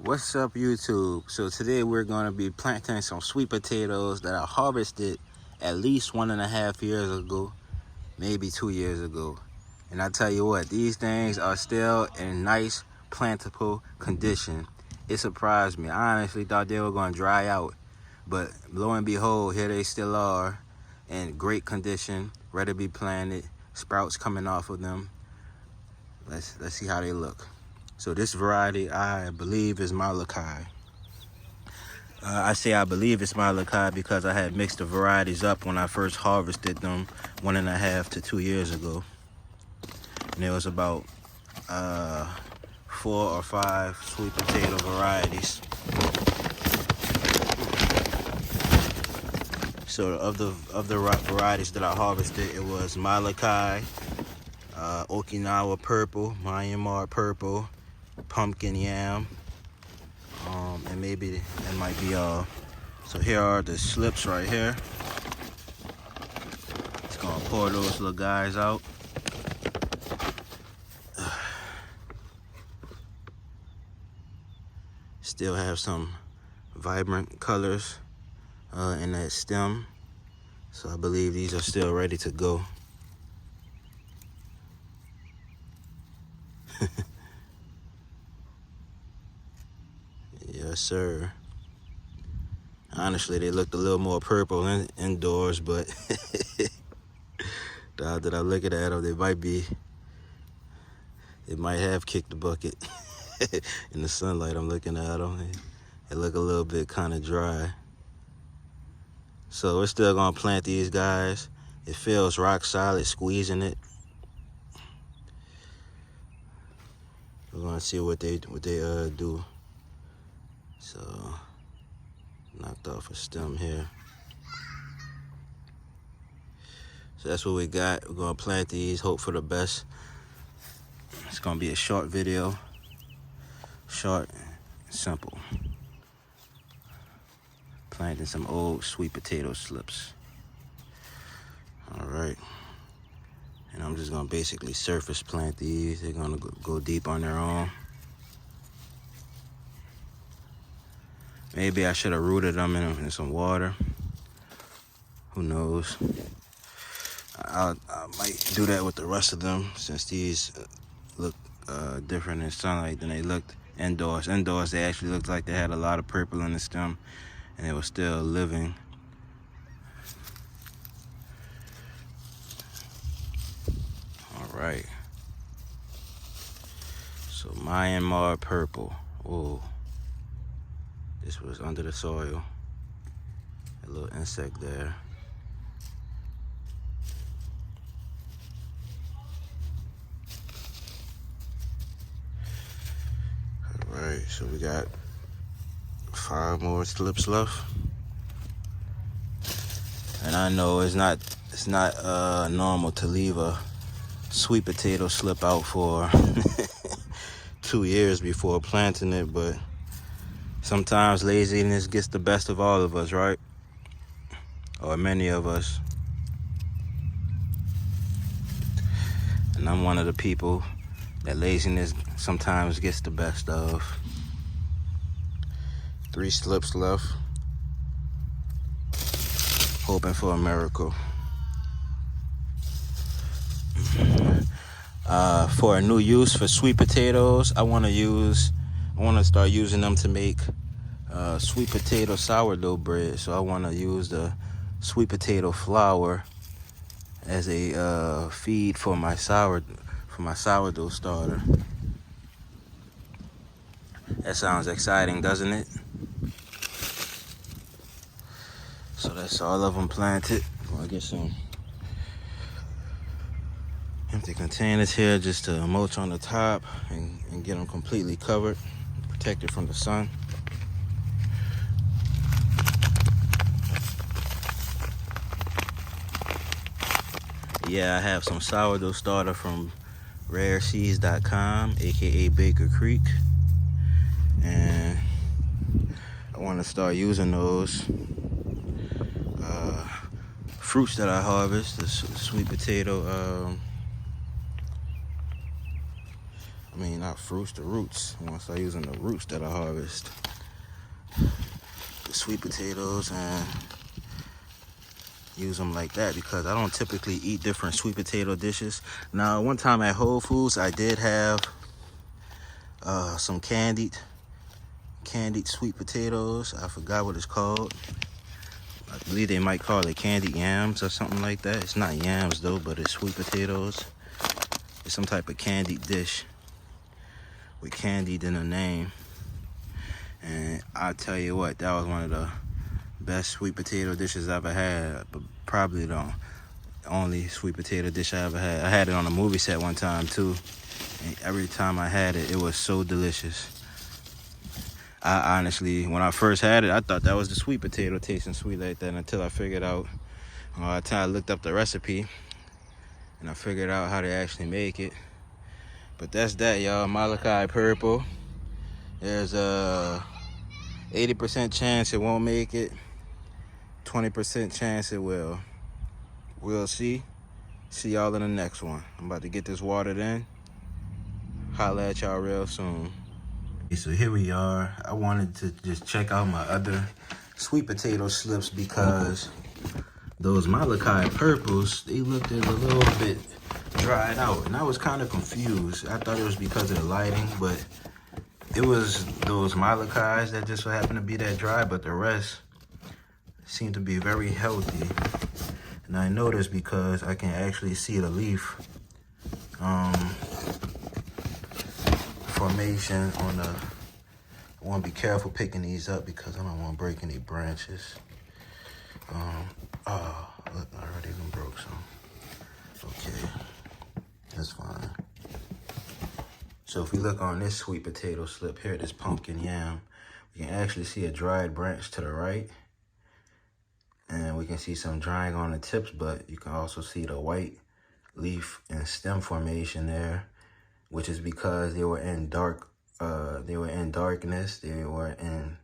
What's up, YouTube? So today we're going to be planting some sweet potatoes that I harvested at least 1.5 years ago, maybe 2 years ago. And I tell you what, these things are still in nice plantable condition. It surprised me. I honestly thought they were going to dry out, but lo and behold, here they still are in great condition, ready to be planted, sprouts coming off of them. Let's see how they look. So this variety, I believe, is Molokai. I say I believe it's Molokai because I had mixed the varieties up when I first harvested them 1.5 to 2 years ago. And there was about 4 or 5 sweet potato varieties. So of the varieties that I harvested, it was Molokai, Okinawa purple, Myanmar purple, pumpkin yam, and maybe that might be all. So here are the slips right here. Just gonna pour those little guys out. Still have some vibrant colors in that stem, so I believe these are still ready to go. Yes, sir. Honestly, they looked a little more purple indoors, but now that I'm looking at them, they might have kicked the bucket. In the sunlight, I'm looking at them. They look a little bit kind of dry. So we're still gonna plant these guys. It feels rock solid, squeezing it. We're gonna see what they do. So knocked off a stem here. So that's what we got. We're gonna plant these, hope for the best. It's gonna be a short video, short and simple. Planting some old sweet potato slips. All right. And I'm just gonna basically surface plant these. They're gonna go deep on their own. Maybe I should have rooted them in some water. Who knows? I might do that with the rest of them, since these look different in sunlight than they looked indoors. Indoors, they actually looked like they had a lot of purple in the stem, and it was still living. All right. So Myanmar purple. Oh, this was under the soil. A little insect there. All right, so we got 5 more slips left. And I know it's not normal to leave a sweet potato slip out for 2 years before planting it, but sometimes laziness gets the best of all of us, right? Or many of us. And I'm one of the people that laziness sometimes gets the best of. 3 slips left. Hoping for a miracle. For a new use for sweet potatoes, I want to start using them to make sweet potato sourdough bread. So I want to use the sweet potato flour as a feed for my sourdough starter. That sounds exciting, doesn't it? So that's all of them planted. I'll get some empty containers here just to mulch on the top and get them completely covered, protected from the sun. Yeah, I have some sourdough starter from rareseeds.com, aka Baker Creek, and I want to start using those fruits that I harvest, the sweet potato. I'm I mean, not fruits, the roots. I'm gonna start using the roots that I harvest. The sweet potatoes and use them like that because I don't typically eat different sweet potato dishes. Now, one time at Whole Foods, I did have some candied sweet potatoes. I forgot what it's called. I believe they might call it candied yams or something like that. It's not yams though, but it's sweet potatoes. It's some type of candied dish with candied in the name. And I tell you what, that was one of the best sweet potato dishes I ever had, but probably the only sweet potato dish I ever had. I had it on a movie set one time too, and every time I had it, it was so delicious. I honestly, when I first had it, I thought that was the sweet potato tasting sweet like that until I figured out, until I looked up the recipe and I figured out how to actually make it. But that's that, y'all. Molokai purple. There's a 80% chance it won't make it, 20% chance it will. We'll see. See y'all in the next one. I'm about to get this watered in. Holla at y'all real soon. So here we are. I wanted to just check out my other sweet potato slips because those Molokai purples, they looked a little bit dried out. And I was kind of confused. I thought it was because of the lighting, but it was those Molokais that just so happened to be that dry, but the rest seemed to be very healthy. And I noticed because I can actually see the leaf formation on the, I want to be careful picking these up because I don't want to break any branches. Oh, look, I already even broke some. Okay, that's fine. So if we look on this sweet potato slip here, this pumpkin yam, we can actually see a dried branch to the right. And we can see some drying on the tips, but you can also see the white leaf and stem formation there, which is because they were in darkness. They were in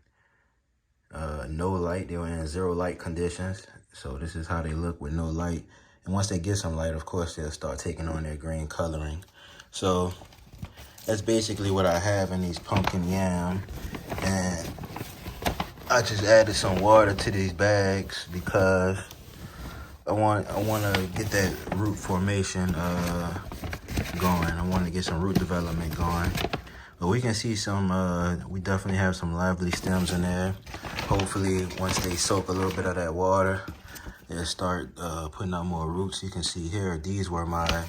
no light. They were in zero light conditions. So this is how they look with no light. And once they get some light, of course, they'll start taking on their green coloring. So that's basically what I have in these pumpkin yam. And I just added some water to these bags because I want to get that root formation going. I want to get some root development going. But we can see some, we definitely have some lively stems in there. Hopefully, once they soak a little bit of that water, they'll start putting out more roots. You can see here, these were my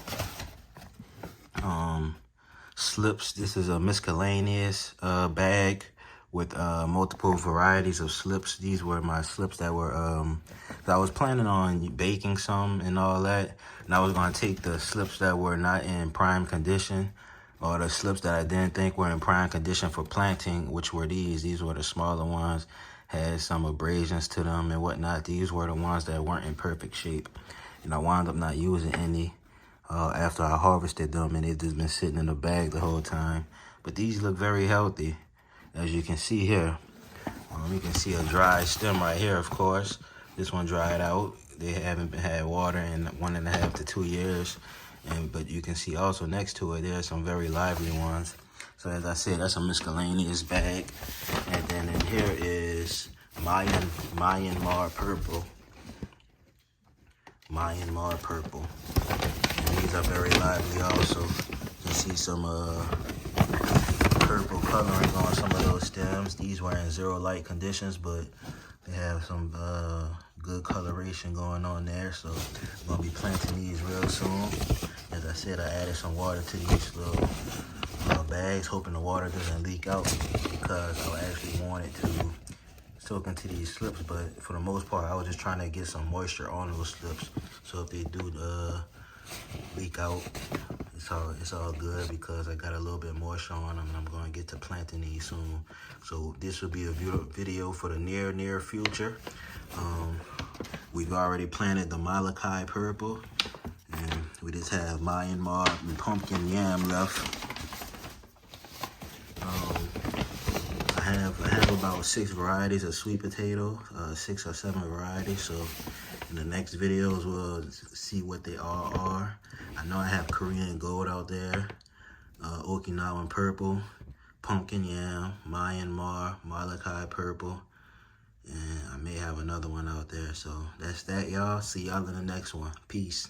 slips. This is a miscellaneous bag with multiple varieties of slips. These were my slips that were, I was planning on baking some and all that. And I was going to take the slips that were not in prime condition, or the slips that I didn't think were in prime condition for planting, which were these. These were the smaller ones, had some abrasions to them and whatnot. These were the ones that weren't in perfect shape. And I wound up not using any after I harvested them, and they've just been sitting in the bag the whole time. But these look very healthy, as you can see here. You can see a dry stem right here, of course. This one dried out. They haven't had water in 1.5 to 2 years. But you can see also next to it, there's some very lively ones. So as I said, that's a miscellaneous bag. And then in here is Myanmar purple. Myanmar purple. And these are very lively also. You can see some purple coloring on some of those stems. These were in zero light conditions, but they have some good coloration going on there. So I'm gonna be planting these real soon. As I said, I added some water to these little bags, hoping the water doesn't leak out because I actually wanted to soak into these slips. But for the most part, I was just trying to get some moisture on those slips. So if they do leak out, it's all good because I got a little bit moisture on them, and I'm going to get to planting these soon. So this will be a video for the near future. We've already planted the Molokai purple, and we just have Myanmar and pumpkin yam left. I have about 6 varieties of sweet potato, 6 or 7 varieties. So in the next videos, we'll see what they all are. I know I have Korean gold out there. Okinawan purple, pumpkin yam, Myanmar, Molokai purple, and I may have another one out there. So that's that, y'all. See y'all in the next one. Peace.